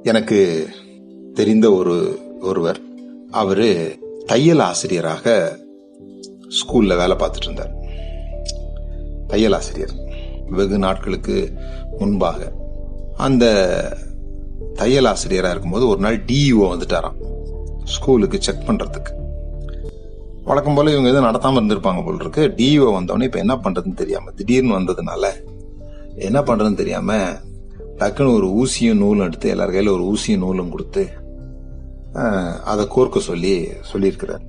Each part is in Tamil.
எனக்கு தெரிந்த ஒருவர் அவரு தையல் ஆசிரியராக ஸ்கூல்ல வேலை பார்த்துட்டு இருந்தார். தையல் ஆசிரியர் வெகு நாட்களுக்கு முன்பாக. அந்த தையல் ஆசிரியரா இருக்கும்போது ஒரு நாள் டிஇஓ வந்துட்டாராம் ஸ்கூலுக்கு செக் பண்றதுக்கு. வழக்கம் போல இவங்க எதுவும் நடத்தாம இருந்திருப்பாங்க போல் இருக்கு. டிஇஓ வந்தவொடனே இப்ப என்ன பண்றதுன்னு தெரியாம, திடீர்னு வந்ததுனால என்ன பண்றதுன்னு தெரியாம டக்குன்னு ஒரு ஊசியும் நூலும் எடுத்து எல்லார் கையில ஒரு ஊசியும் நூலும் கொடுத்து அதை கோர்க்க சொல்லியிருக்கிறார்.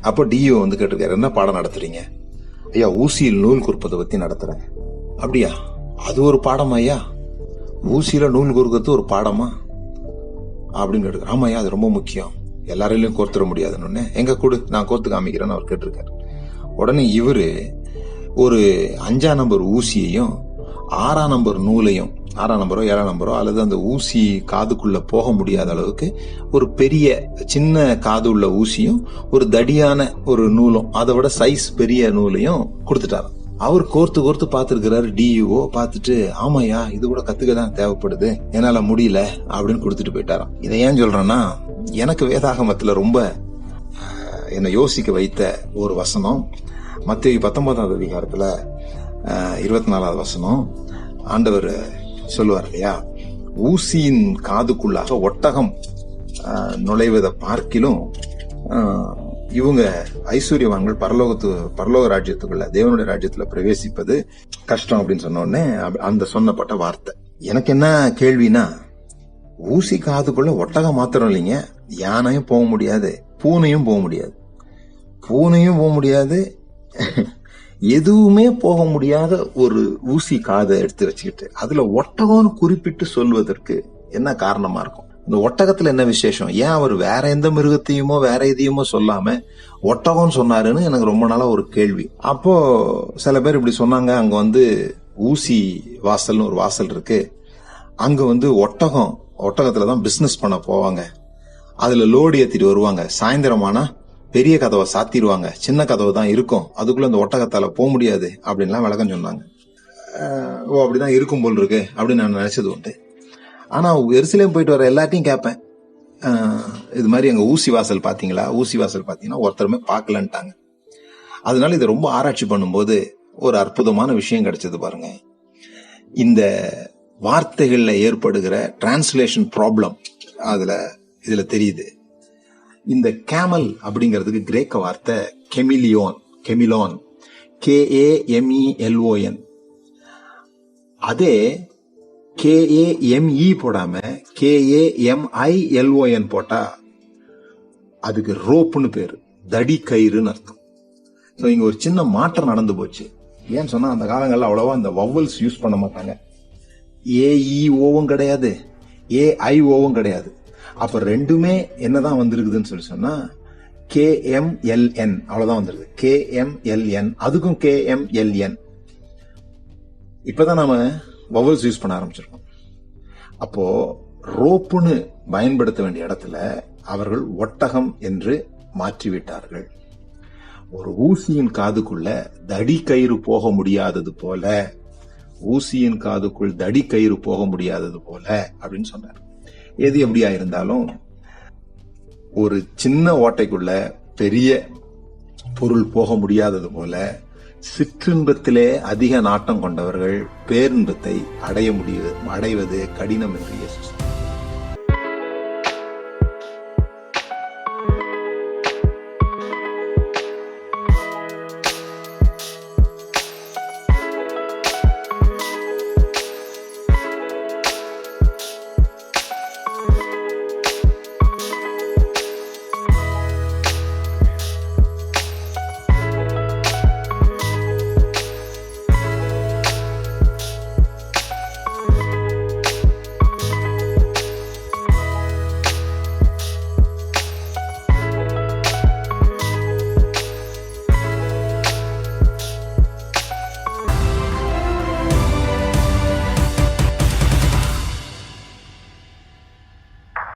அப்போ டிஇஓ வந்து கேட்டிருக்காரு, என்ன பாடம் நடத்துறீங்க? ஐயா, ஊசியில் நூல் கோர்ப்பதை பத்தி நடத்துறேன். அப்படியா, அது ஒரு பாடமா ஐயா? ஊசியில நூல் கோர்க்கிறது ஒரு பாடமா அப்படின்னு கேட்டு. ஆமாய்யா, அது ரொம்ப முக்கியம், எல்லாரையும் கோர்த்துட முடியாதுன்னு. எங்க கூடு, நான் கோர்த்து காமிக்கிறேன்னு அவர் கேட்டிருக்காரு. உடனே இவரு ஒரு 5ஆம் நம்பர் ஊசியையும் 6ஆம் நம்பர் நூலையும், 6ஆம் நம்பரோ 7ஆம் நம்பரோ அல்லது அந்த ஊசி காதுக்குள்ள போக முடியாத அளவுக்கு ஒரு பெரிய சின்ன காது உள்ள ஊசியும் ஒரு தடியான ஒரு நூலும், அதை விட சைஸ் பெரிய நூலையும் கொடுத்துட்டாரு. அவர் கோர்த்து பார்த்திருக்கிறாரு. டிஇஓ பார்த்துட்டு, ஆமாயா, இது கூட கத்துக்கதான் தேவைப்படுது, என்னால முடியல அப்படின்னு கொடுத்துட்டு போயிட்டாராம். இதை ஏன் சொல்றேன்னா, எனக்கு வேதாகமத்துல ரொம்ப என்னை யோசிக்க வைத்த ஒரு வசனம் மத்தேயு 19ஆம் அதிகாரத்துல 24ஆவது வசனம். ஆண்டவர் சொல்லுவார் இல்லையா, ஊசியின் காதுக்குள்ளாக ஒட்டகம் நுழைவதை பார்க்கிலும் இவங்க ஐஸ்வர்யவான்கள் பரலோக ராஜ்யத்துக்குள்ள, தேவனுடைய ராஜ்யத்துல பிரவேசிப்பது கஷ்டம் அப்படின்னு சொன்ன உடனே அந்த சொன்னப்பட்ட வார்த்தை எனக்கு என்ன கேள்வினா, ஊசி காதுக்குள்ள ஒட்டகம் மாத்திரம் இல்லைங்க, யானையும் போக முடியாது, பூனையும் போக முடியாது, எதுவுமே போக முடியாத ஒரு ஊசி காதை எடுத்து வச்சுக்கிட்டு அதுல ஒட்டகம்னு குறிப்பிட்டு சொல்வதற்கு என்ன காரணமா இருக்கும்? இந்த ஒட்டகத்துல என்ன விசேஷம்? ஏன் அவர் வேற எந்த மிருகத்தையுமோ வேற எதையுமோ சொல்லாம ஒட்டகம் சொன்னாருன்னு எனக்கு ரொம்ப நாளா ஒரு கேள்வி. அப்போ சில பேர் இப்படி சொன்னாங்க, அங்க வந்து ஊசி வாசல்னு ஒரு வாசல் இருக்கு, அங்க வந்து ஒட்டகத்துலதான் பிசினஸ் பண்ண போவாங்க, அதுல லோடு ஏத்திட்டு வருவாங்க, சாயந்தரமானா பெரிய கதவை சாத்திடுவாங்க, சின்ன கதவை தான் இருக்கும், அதுக்குள்ள அந்த ஒட்டகத்தால போக முடியாது அப்படின்லாம் விளக்கம் சொன்னாங்க. ஓ, அப்படிதான் இருக்கும் போல் இருக்கு அப்படின்னு நான் நினைச்சது உண்டு. ஆனா எருசலேம் போயிட்டு வர எல்லாத்தையும் கேட்பேன், இது மாதிரி அங்க ஊசி வாசல் பாத்தீங்களா? ஊசி வாசல் பாத்தீங்கன்னா ஒருத்தருமே பார்க்கலன்ட்டாங்க. அதனால இதை ரொம்ப ஆராய்ச்சி பண்ணும்போது ஒரு அற்புதமான விஷயம் கிடைச்சது பாருங்க. இந்த வார்த்தைகள்ல ஏற்படுகிற டிரான்ஸ்லேஷன் ப்ராப்ளம் இதுல தெரியுது. இந்த கேமல் அப்படிங்கிறதுக்கு கிரேக்க வார்த்தை கெமிலோன், KAMELON. அதே KAME போடாம KAMILON போட்டா அதுக்கு ரோப்புன்னு பேரு, தடி கயிறுன்னு அர்த்தம். சோ இங்க ஒரு சின்ன மாற்றம் நடந்து போச்சு. ஏன்னு சொன்னா, அந்த காலங்கள்ல அவ்வளவா அந்த வவல்ஸ் யூஸ் பண்ண மாட்டாங்க. AEOவும் கிடையாது, AIOவும் கிடையாது. அப்ப ரெண்டுமே என்னதான் வந்திருக்குதுன்னு சொன்னா KMLN, அவ்வளவுதான் வந்திருக்கு. KMLN, அதுக்கும் KMLN. இப்பதான் நாம வவல்ஸ் யூஸ் பண்ண ஆரம்பிச்சிருக்கோம். அப்போ ரோப்புன்னு பயன்படுத்த வேண்டிய இடத்துல அவர்கள் ஒட்டகம் என்று மாற்றிவிட்டார்கள். ஒரு ஊசியின் காதுக்குள்ள தடி கயிறு போக முடியாதது போல, ஊசியின் காதுக்குள் தடி கயிறு போக முடியாதது போல அப்படின்னு சொன்னார். எது எப்படியா இருந்தாலும் ஒரு சின்ன ஓட்டைக்குள்ள பெரிய பொருள் போக முடியாதது போல, சிற்றின்பத்திலே அதிக நாட்டம் கொண்டவர்கள் பேரின்பத்தை அடைவது கடினம் என்று இயேசு